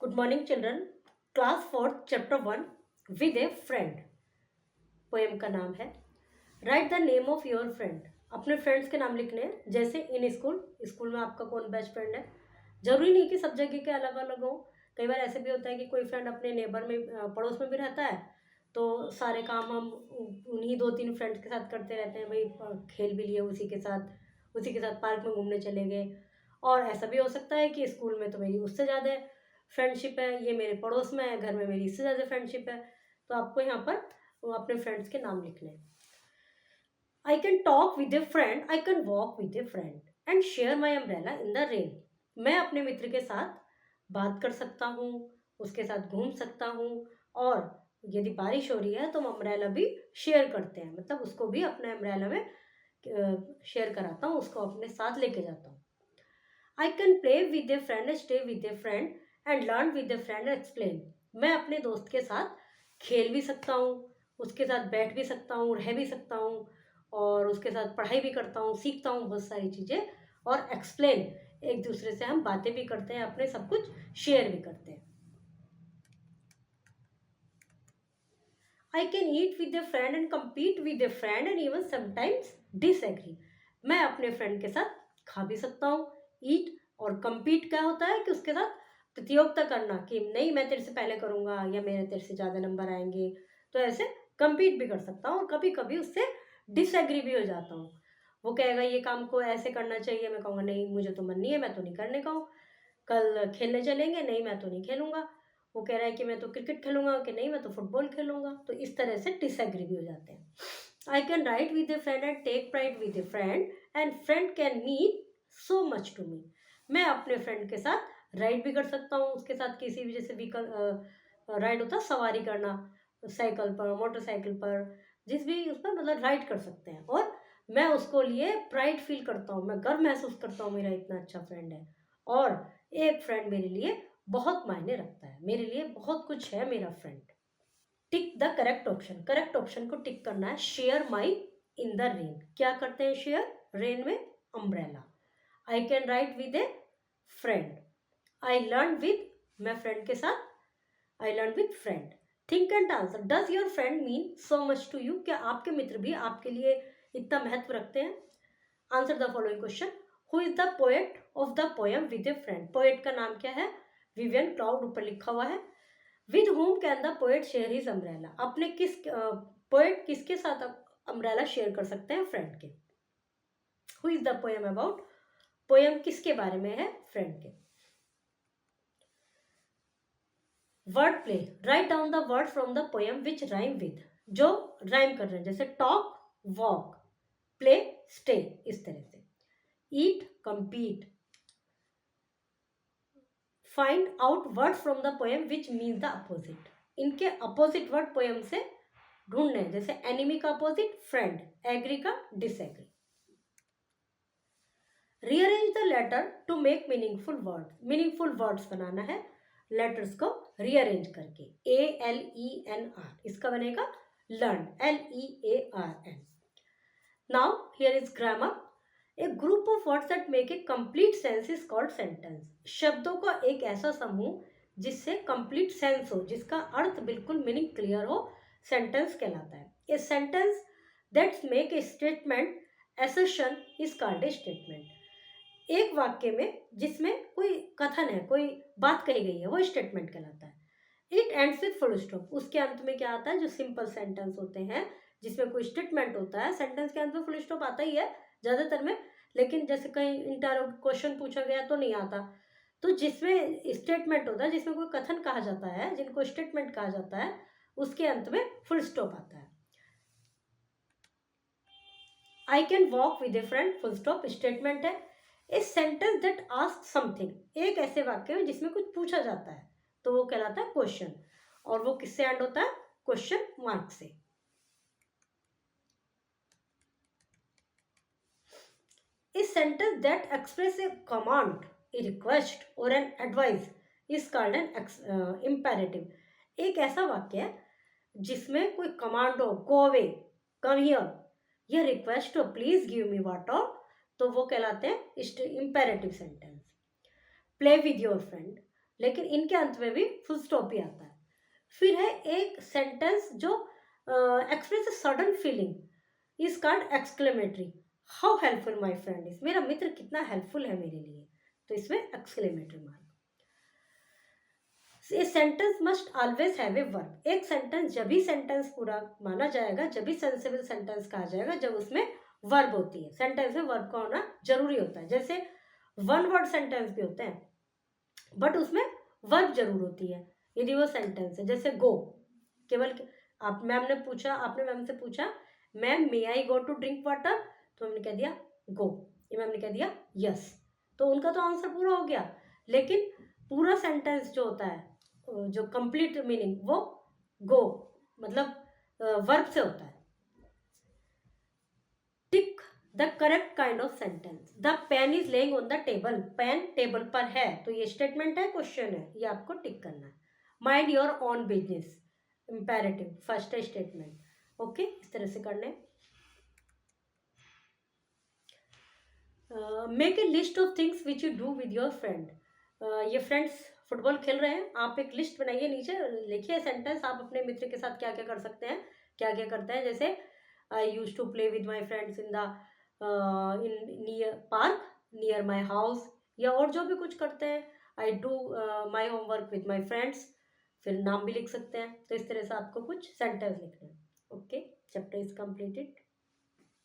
Good morning children. Class fourth chapter 1 with a friend. Poem का नाम है right the name of your friend. अपने friends के नाम लिखने हैं। जैसे इन स्कूल में आपका कौन बेस्ट फ्रेंड है। जरूरी नहीं कि सब जगह के अलग अलग हो। कई बार ऐसे भी होता है कि कोई फ्रेंड अपने नेबर में पड़ोस में भी रहता है, तो सारे काम हम उन्हीं दो तीन फ्रेंड्स के साथ करते रहते हैं। भाई खेल भी लिए उसी के साथ पार्क में घूमने चले गए। और ऐसा भी हो सकता है कि स्कूल में तो मेरी उससे ज़्यादा फ्रेंडशिप है, ये मेरे पड़ोस में है, घर में मेरी इससे ज़्यादा फ्रेंडशिप है। तो आपको यहाँ पर अपने फ्रेंड्स के नाम लिखने हैं। I can talk with a friend, I can walk with a friend and share my umbrella in the rain. मैं अपने मित्र के साथ बात कर सकता हूँ, उसके साथ घूम सकता हूँ, और यदि बारिश हो रही है तो हम अम्ब्रेला भी शेयर करते हैं, मतलब उसको भी अपने अम्ब्रेला में शेयर कराता हूँ, उसको अपने साथ लेके जाता हूँ। I can play with a friend, stay with a friend and learn with a friend, explain. मैं अपने दोस्त के साथ खेल भी सकता हूँ, उसके साथ बैठ भी सकता हूँ, रह भी सकता हूँ, और उसके साथ पढ़ाई भी करता हूँ, सीखता हूँ बहुत सारी चीज़ें, और एक्सप्लेन, एक दूसरे से हम बातें भी करते हैं, अपने सब कुछ शेयर भी करते हैं। I can eat with a friend and compete with a friend and even sometimes disagree. मैं अपने फ्रेंड के साथ खा भी सकता हूँ। ईट और कम्पीट क्या होता है कि उसके साथ प्रतियोगिता करना, कि नहीं मैं तेरे से पहले करूँगा या मेरे तेरे से ज़्यादा नंबर आएंगे, तो ऐसे कम्पीट भी कर सकता हूँ। और कभी कभी उससे डिसएग्री भी हो जाता हूँ। वो कहेगा ये काम को ऐसे करना चाहिए, मैं कहूँगा नहीं मुझे तो मन नहीं है, मैं तो नहीं करने का हूँ। कल खेलने चलेंगे, नहीं मैं तो नहीं खेलूँगा। वो कह रहा है कि मैं तो क्रिकेट खेलूंगा, कि नहीं मैं तो फुटबॉल खेलूंगा। तो इस तरह से डिसएग्री भी हो जाते हैं। I can write with a friend and take pride with a friend and friend can mean so much to me. मैं अपने फ्रेंड के साथ राइड भी कर सकता हूँ, उसके साथ किसी भी जैसे व्हीकल राइड होता है, सवारी करना, साइकिल पर, मोटरसाइकिल पर, जिस भी उस पर मतलब राइड कर सकते हैं। और मैं उसको लिए प्राइड फील करता हूँ, मैं गर्व महसूस करता हूँ, मेरा इतना अच्छा फ्रेंड है। और एक फ्रेंड मेरे लिए बहुत मायने रखता है, मेरे लिए बहुत कुछ है मेरा friend. Tick the correct option. Correct option को टिक करना है। Share my in the rain. क्या करते हैं शेयर? रेन में umbrella. I can write with a friend. I learn with, मैं फ्रेंड के साथ I learn with friend. Think and answer. Does your friend mean so much to you. क्या आपके मित्र भी आपके लिए इतना महत्व रखते हैं? Answer the following question. Who is the poet of the poem with a friend. Poet का नाम क्या है? विवियन क्लाउड, ऊपर लिखा हुआ है। With home can the poet share his umbrella. अपने पोएट किसके साथ अम्ब्रेला शेयर कर सकते हैं? फ्रेंड के। Who is the poem about. Poem किसके बारे में है? फ्रेंड के। Word play. Write down the word from the poem which rhyme with. जो राइम कर रहे हैं, जैसे टॉक, वॉक, प्ले, स्टे, इस तरह से। Eat, compete, find out word from the poem which means the opposite. इनके अपोजिट वर्ड पोएम से ढूंढने, जैसे एनिमी का अपोजिट फ्रेंड, एग्री का disagree. Rearrange the letter to make meaningful word. Meaningful words बनाना है लेटर्स को रीअरेंज करके। ALENR, इसका बनेगा learn, LEARN। Now here is grammar. A group of words that make a complete sense is called sentence. शब्दों का एक ऐसा समूह जिससे कंप्लीट सेंस हो, जिसका अर्थ बिल्कुल मीनिंग क्लियर हो, सेंटेंस कहलाता है। A sentence that make A statement assertion is called a statement. एक वाक्य में जिसमें कोई कथन है, कोई बात कही गई है, वो स्टेटमेंट कहलाता है। It ends with full stop. उसके अंत में क्या आता है? जो सिंपल सेंटेंस होते हैं जिसमें कोई स्टेटमेंट होता है, सेंटेंस के अंत में फुल स्टॉप आता ही है ज़्यादातर में, लेकिन जैसे कहीं इंटर क्वेश्चन पूछा गया तो नहीं आता। तो जिसमें स्टेटमेंट होता है, जिसमें कोई कथन कहा जाता है, जिनको स्टेटमेंट कहा जाता है, उसके अंत में फुल स्टॉप आता है। I can walk with a friend, full stop, statement है। A sentence that ask something. एक ऐसे वाक्य में जिसमें कुछ पूछा जाता है, तो वो कहलाता है क्वेश्चन। और वो किससे एंड होता है? क्वेश्चन मार्क से। A sentence that expresses a command, a request or an advice is called an imperative. एक ऐसा वाक्य है जिसमें कोई कमांड हो, गो अवे, कम हियर, या रिक्वेस्ट हो, प्लीज गिव मी वाटर, तो वो कहलाते हैं imperative sentence. Play with your friend. लेकिन इनके अंत में भी फुल स्टॉप ही आता है। फिर है एक सेंटेंस जो express a sudden feeling is called exclamatory. How helpful my friend is, मेरा मित्र कितना हेल्पफुल है मेरे लिए, तो इसमें exclamatory mark. A sentence must always have a verb. एक सेंटेंस जब भी सेंटेंस पूरा माना जाएगा, जब भी सेंसेबल सेंटेंस कहा जाएगा, जब उसमें वर्ब होती है। सेंटेंस में वर्ब का होना जरूरी होता है। जैसे वन वर्ड सेंटेंस भी होते हैं बट उसमें वर्ब जरूर होती है यदि वो सेंटेंस है। जैसे गो, केवल आप मैम ने पूछा, आपने मैम से पूछा ma'am may I go to drink water, तो हमने कह दिया गो, ये मैम ने कह दिया यस, तो उनका तो आंसर पूरा हो गया। लेकिन पूरा सेंटेंस जो होता है, जो कंप्लीट मीनिंग, वो गो मतलब वर्ब से होता है। Tick the correct kind of sentence. The pen is laying on the table, pen table पर है, तो ये स्टेटमेंट है, क्वेश्चन है, ये आपको टिक करना है। Mind your own business, imperative, first है स्टेटमेंट। ओके, इस तरह से करने। Make a list of things which you do with your friend. ये फ्रेंड्स फुटबॉल खेल रहे हैं, आप एक लिस्ट बनाइए, नीचे लिखिए सेंटेंस, आप अपने मित्र के साथ क्या क्या कर सकते हैं, क्या क्या करते हैं। जैसे I use to play with my friends in the in near park near my house, या और जो भी कुछ करते हैं। I do my homework with my friends, फिर नाम भी लिख सकते हैं। तो इस तरह से आपको कुछ सेंटेंस लिखने हैं। Okay, chapter is completed.